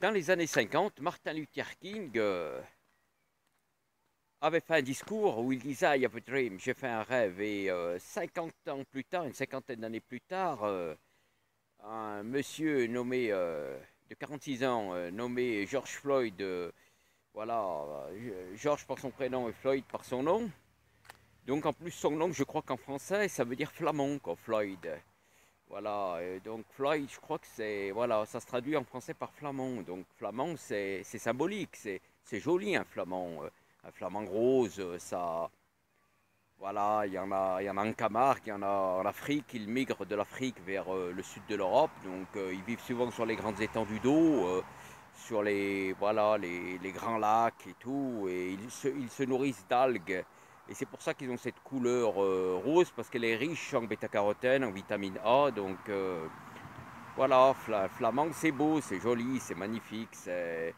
dans les années 50, Martin Luther King avait fait un discours où il disait I have a dream, j'ai fait un rêve. Et 50 ans plus tard, une cinquantaine d'années plus tard, un monsieur nommé de 46 ans, nommé George Floyd, voilà, George par son prénom et Floyd par son nom. Donc en plus son nom, je crois qu'en français, ça veut dire flamand, quoi, Floyd. Voilà, donc Floyd, je crois que c'est, voilà, ça se traduit en français par flamand. Donc flamand, c'est symbolique, c'est joli un flamand rose, ça, voilà, il y en a en Camargue, il y en a en Afrique, ils migrent de l'Afrique vers le sud de l'Europe, donc ils vivent souvent sur les grandes étendues d'eau, sur les, voilà, les grands lacs et tout, et ils se nourrissent d'algues. Et c'est pour ça qu'ils ont cette couleur rose, parce qu'elle est riche en bêta-carotène, en vitamine A, donc voilà, flamand, c'est beau, c'est joli, c'est magnifique, c'est,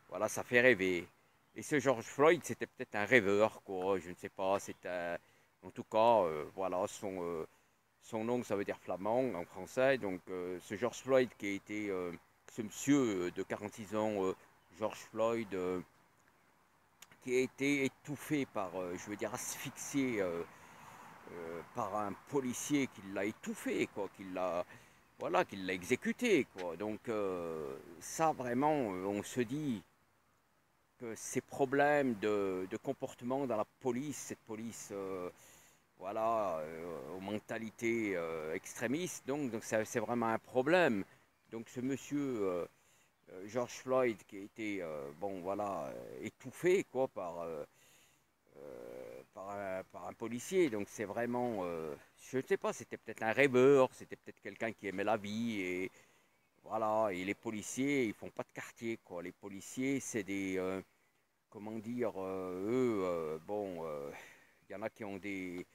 voilà, ça fait rêver. Et ce George Floyd, c'était peut-être un rêveur, quoi, je ne sais pas, c'était, en tout cas, voilà, son nom, ça veut dire flamand en français, donc ce George Floyd qui a été, ce monsieur de 46 ans, George Floyd, qui a été étouffé par, je veux dire, asphyxié par un policier qui l'a étouffé, quoi, qui l'a, voilà, qui l'a exécuté, quoi. Donc ça, vraiment, on se dit que ces problèmes de comportement dans la police, cette police, voilà, aux mentalités extrémistes, donc c'est vraiment un problème. Donc ce monsieur George Floyd qui a été, bon, voilà, étouffé, quoi, par un policier. Donc c'est vraiment, je ne sais pas, c'était peut-être un rêveur, c'était peut-être quelqu'un qui aimait la vie. Et voilà, et les policiers, ils font pas de quartier, quoi. Les policiers, c'est des, comment dire, eux, bon, il y en a qui ont des,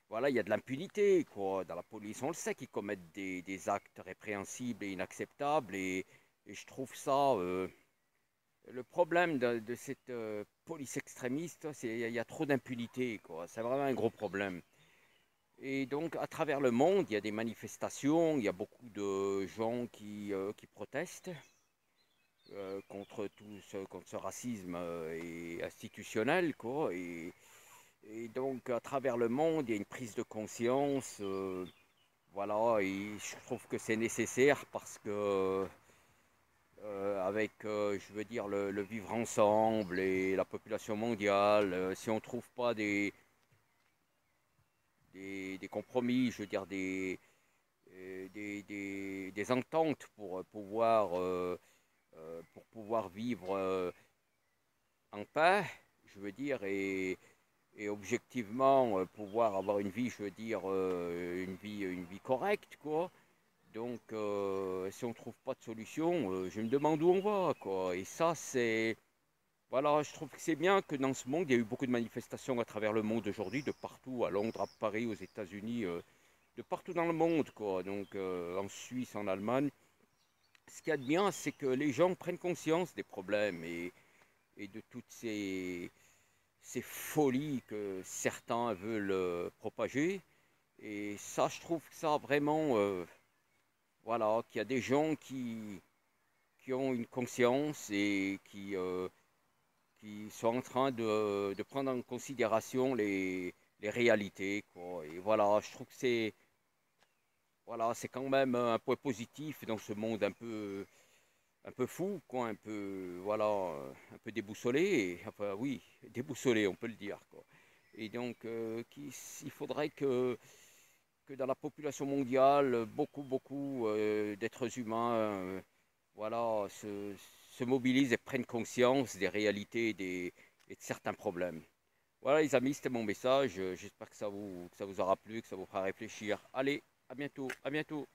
voilà, il y a de l'impunité, quoi, dans la police. On le sait qu'ils commettent des actes répréhensibles et inacceptables. Et je trouve ça, le problème de cette police extrémiste, c'est qu'il y a trop d'impunité, quoi. C'est vraiment un gros problème. Et donc, à travers le monde, il y a des manifestations, il y a beaucoup de gens qui protestent contre ce racisme institutionnel, quoi. Et donc, à travers le monde, il y a une prise de conscience. Voilà, et je trouve que c'est nécessaire parce que avec, je veux dire, le vivre ensemble et la population mondiale, si on ne trouve pas des compromis, je veux dire, des ententes pour pouvoir vivre en paix, je veux dire, et objectivement pouvoir avoir une vie, je veux dire, une vie correcte, quoi. Donc, si on ne trouve pas de solution, je me demande où on va, quoi. Et ça, c'est... Voilà, je trouve que c'est bien que dans ce monde, il y a eu beaucoup de manifestations à travers le monde aujourd'hui, de partout, à Londres, à Paris, aux États-Unis, de partout dans le monde, quoi. Donc, en Suisse, en Allemagne. Ce qu'il y a de bien, c'est que les gens prennent conscience des problèmes et de toutes ces folies que certains veulent propager. Et ça, je trouve que ça vraiment, voilà, qu'il y a des gens qui ont une conscience et qui sont en train de prendre en considération les réalités, quoi. Et voilà, je trouve que c'est, voilà, c'est quand même un point positif dans ce monde un peu fou, quoi, un peu, voilà, un peu déboussolé, enfin oui, déboussolé, on peut le dire, quoi. Et donc, il faudrait que dans la population mondiale, beaucoup d'êtres humains, voilà, se mobilisent et prennent conscience des réalités et de certains problèmes. Voilà les amis, c'était mon message. J'espère que ça vous aura plu, que ça vous fera réfléchir. Allez, à bientôt, à bientôt.